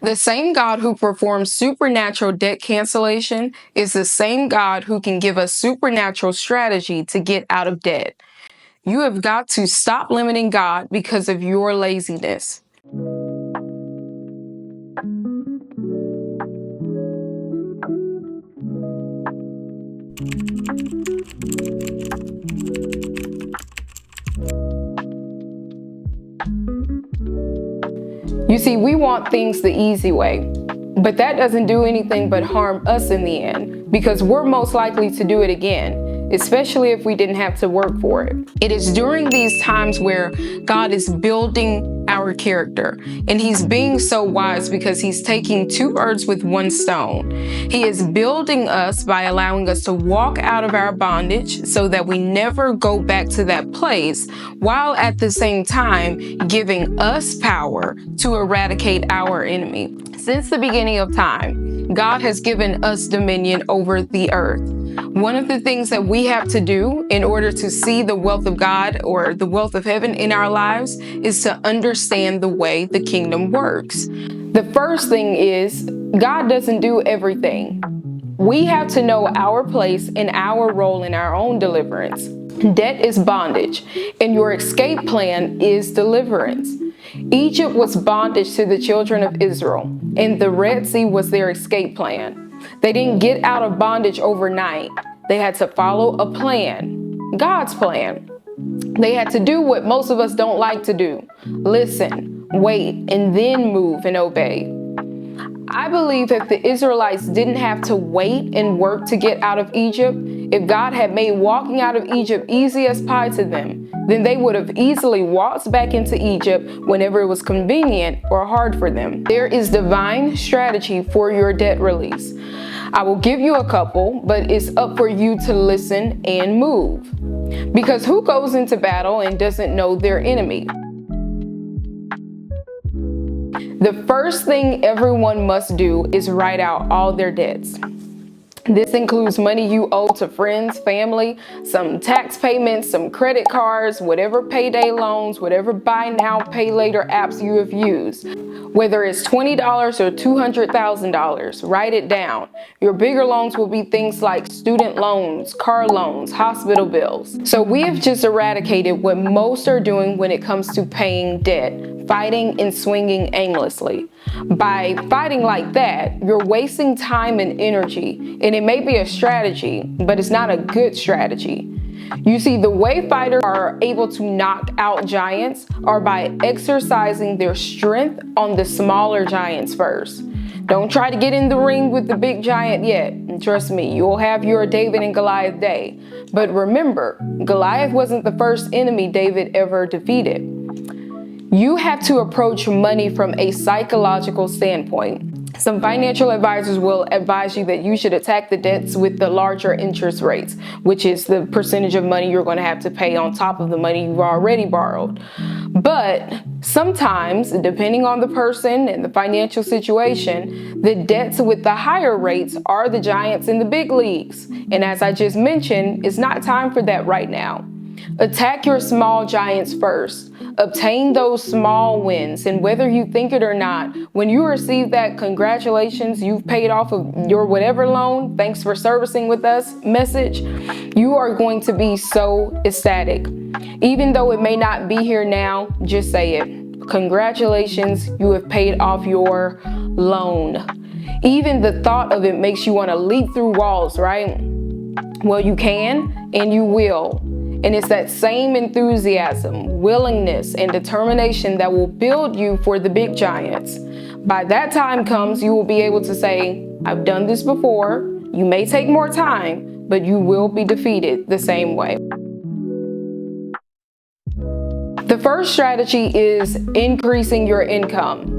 The same God who performs supernatural debt cancellation is the same God who can give us supernatural strategy to get out of debt. You have got to stop limiting God because of your laziness. You see, we want things the easy way, but that doesn't do anything but harm us in the end, because we're most likely to do it again, especially if we didn't have to work for it. It is during these times where God is building our character, and he's being so wise because he's taking two birds with one stone. He is building us by allowing us to walk out of our bondage so that we never go back to that place, while at the same time giving us power to eradicate our enemy. Since the beginning of time, God has given us dominion over the earth. One of the things that we have to do in order to see the wealth of God or the wealth of heaven in our lives is to understand the way the kingdom works. The first thing is, God doesn't do everything. We have to know our place and our role in our own deliverance. Debt is bondage, and your escape plan is deliverance. Egypt was bondage to the children of Israel, and the Red Sea was their escape plan. They didn't get out of bondage overnight. They had to follow a plan, God's plan. They had to do what most of us don't like to do: listen, wait, and then move and obey. I believe if the Israelites didn't have to wait and work to get out of Egypt, if God had made walking out of Egypt easy as pie to them, then they would have easily walked back into Egypt whenever it was convenient or hard for them. There is divine strategy for your debt release. I will give you a couple, but it's up for you to listen and move. Because who goes into battle and doesn't know their enemy? The first thing everyone must do is write out all their debts. This includes money you owe to friends, family, some tax payments, some credit cards, whatever payday loans, whatever buy now, pay later apps you have used. Whether it's $20 or $200,000, write it down. Your bigger loans will be things like student loans, car loans, hospital bills. So we have just eradicated what most are doing when it comes to paying debt: fighting and swinging aimlessly. By fighting like that, you're wasting time and energy, and it may be a strategy, but it's not a good strategy. You see, the way fighters are able to knock out giants are by exercising their strength on the smaller giants first. Don't try to get in the ring with the big giant yet. And trust me, you'll have your David and Goliath day. But remember, Goliath wasn't the first enemy David ever defeated. You have to approach money from a psychological standpoint. Some financial advisors will advise you that you should attack the debts with the larger interest rates, which is the percentage of money you're going to have to pay on top of the money you've already borrowed. But sometimes, depending on the person and the financial situation, the debts with the higher rates are the giants in the big leagues. And as I just mentioned, it's not time for that right now. Attack your small giants first. Obtain those small wins, and whether you think it or not, when you receive that "congratulations, you've paid off of your whatever loan, thanks for servicing with us" message, you are going to be so ecstatic. Even though it may not be here now, just say it. Congratulations, you have paid off your loan. Even the thought of it makes you want to leap through walls, right? Well, you can and you will. And it's that same enthusiasm, willingness, and determination that will build you for the big giants. By that time comes, you will be able to say, "I've done this before." You may take more time, but you will be defeated the same way. The first strategy is increasing your income.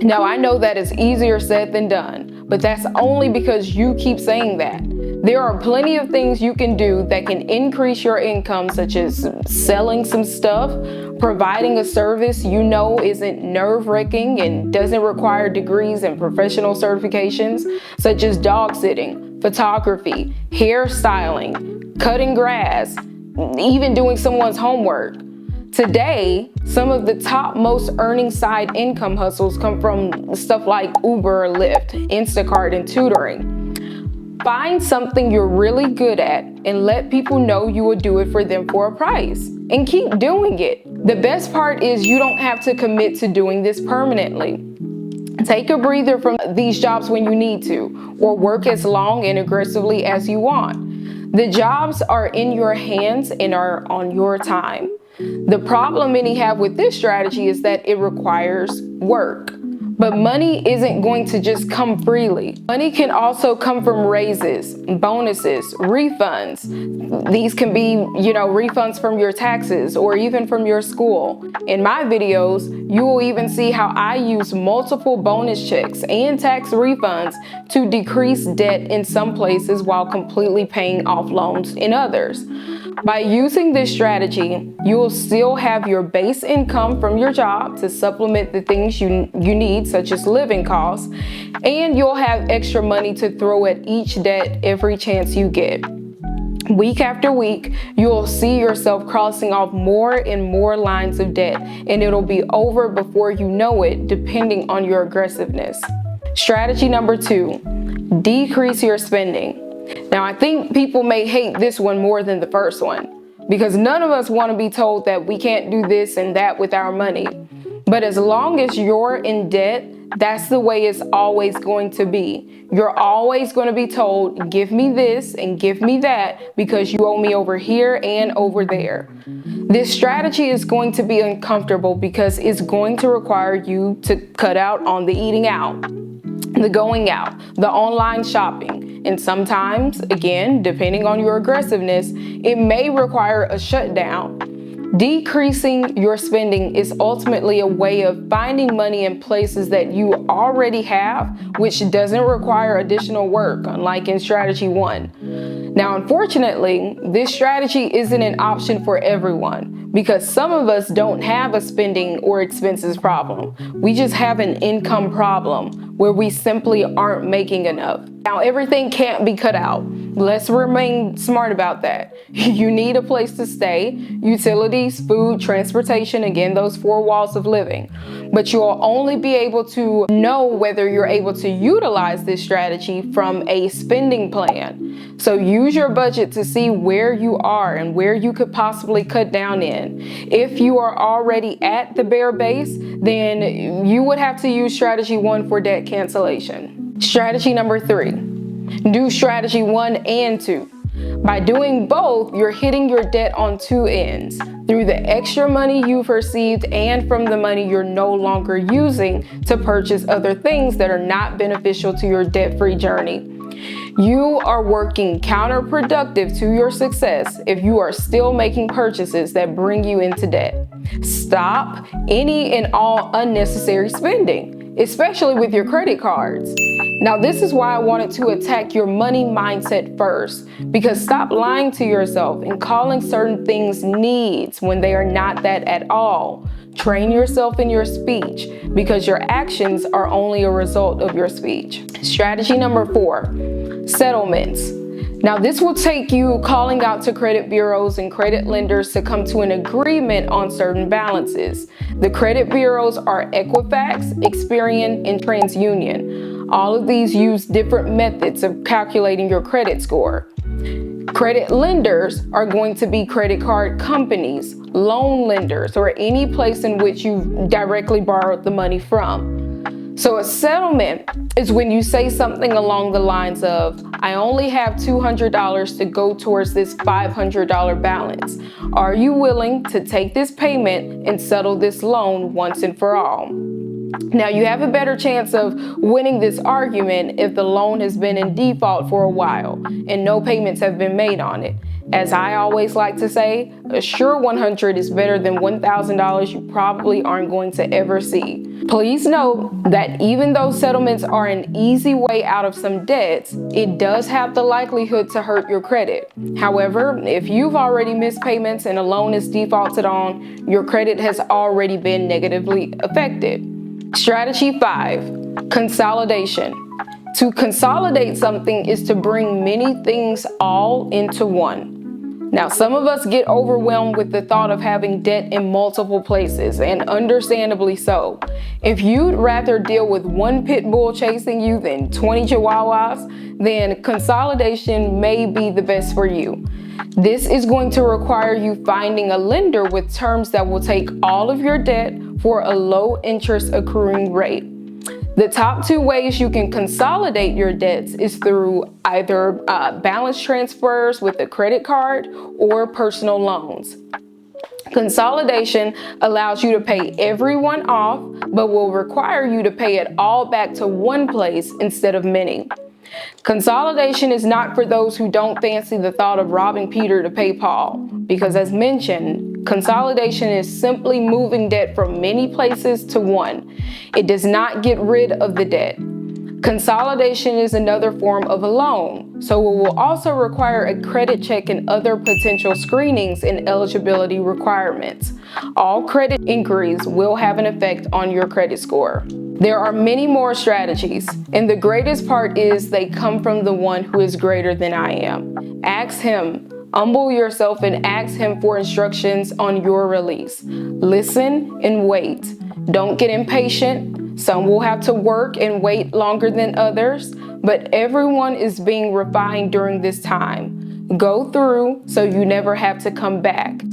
Now, I know that is easier said than done, but that's only because you keep saying that. There are plenty of things you can do that can increase your income, such as selling some stuff, providing a service you know isn't nerve-wracking and doesn't require degrees and professional certifications, such as dog sitting, photography, hairstyling, cutting grass, even doing someone's homework. Today, some of the top most earning side income hustles come from stuff like Uber or Lyft, Instacart, and tutoring. Find something you're really good at and let people know you will do it for them for a price. And keep doing it. The best part is you don't have to commit to doing this permanently. Take a breather from these jobs when you need to, or work as long and aggressively as you want. The jobs are in your hands and are on your time. The problem many have with this strategy is that it requires work. But money isn't going to just come freely. Money can also come from raises, bonuses, refunds. These can be, refunds from your taxes or even from your school. In my videos, you will even see how I use multiple bonus checks and tax refunds to decrease debt in some places while completely paying off loans in others. By using this strategy, you will still have your base income from your job to supplement the things you need, such as living costs, and you'll have extra money to throw at each debt every chance you get. Week after week, you'll see yourself crossing off more and more lines of debt, and it'll be over before you know it, depending on your aggressiveness. Strategy number 2, decrease your spending. Now, I think people may hate this one more than the first one, because none of us want to be told that we can't do this and that with our money. But as long as you're in debt, that's the way it's always going to be. You're always going to be told, give me this and give me that because you owe me over here and over there. This strategy is going to be uncomfortable because it's going to require you to cut out on the eating out, the going out, the online shopping. And sometimes, again, depending on your aggressiveness, it may require a shutdown. Decreasing your spending is ultimately a way of finding money in places that you already have, which doesn't require additional work, unlike in strategy 1. Now, unfortunately, this strategy isn't an option for everyone because some of us don't have a spending or expenses problem. We just have an income problem where we simply aren't making enough. Now, everything can't be cut out. Let's remain smart about that. You need a place to stay, utilities, food, transportation, again, those 4 walls of living. But you'll only be able to know whether you're able to utilize this strategy from a spending plan. So use your budget to see where you are and where you could possibly cut down in. If you are already at the bare base, then you would have to use strategy 1 for debt cancellation. Strategy number 3, do strategy 1 and 2. By doing both, you're hitting your debt on 2 ends, through the extra money you've received and from the money you're no longer using to purchase other things that are not beneficial to your debt-free journey. You are working counterproductive to your success if you are still making purchases that bring you into debt. Stop any and all unnecessary spending, especially with your credit cards. Now, this is why I wanted to attack your money mindset first, because stop lying to yourself and calling certain things needs when they are not that at all. Train yourself in your speech because your actions are only a result of your speech. Strategy number 4, settlements. Now, this will take you calling out to credit bureaus and credit lenders to come to an agreement on certain balances. The credit bureaus are Equifax, Experian, and TransUnion. All of these use different methods of calculating your credit score. Credit lenders are going to be credit card companies, loan lenders, or any place in which you directly borrowed the money from. So a settlement is when you say something along the lines of, I only have $200 to go towards this $500 balance. Are you willing to take this payment and settle this loan once and for all? Now, you have a better chance of winning this argument if the loan has been in default for a while and no payments have been made on it. As I always like to say, a sure 100 is better than $1,000 you probably aren't going to ever see. Please note that even though settlements are an easy way out of some debts, it does have the likelihood to hurt your credit. However, if you've already missed payments and a loan is defaulted on, your credit has already been negatively affected. Strategy 5, consolidation. To consolidate something is to bring many things all into one. Now, some of us get overwhelmed with the thought of having debt in multiple places, and understandably so. If you'd rather deal with one pit bull chasing you than 20 chihuahuas, then consolidation may be the best for you. This is going to require you finding a lender with terms that will take all of your debt for a low interest accruing rate. The top two ways you can consolidate your debts is through either balance transfers with a credit card or personal loans. Consolidation allows you to pay everyone off, but will require you to pay it all back to one place instead of many. Consolidation is not for those who don't fancy the thought of robbing Peter to pay Paul, because as mentioned, consolidation is simply moving debt from many places to one. It does not get rid of the debt. Consolidation is another form of a loan, so it will also require a credit check and other potential screenings and eligibility requirements. All credit inquiries will have an effect on your credit score. There are many more strategies, and the greatest part is they come from the one who is greater than I am. Ask him. Humble yourself and ask him for instructions on your release. Listen and wait. Don't get impatient. Some will have to work and wait longer than others, but everyone is being refined during this time. Go through so you never have to come back.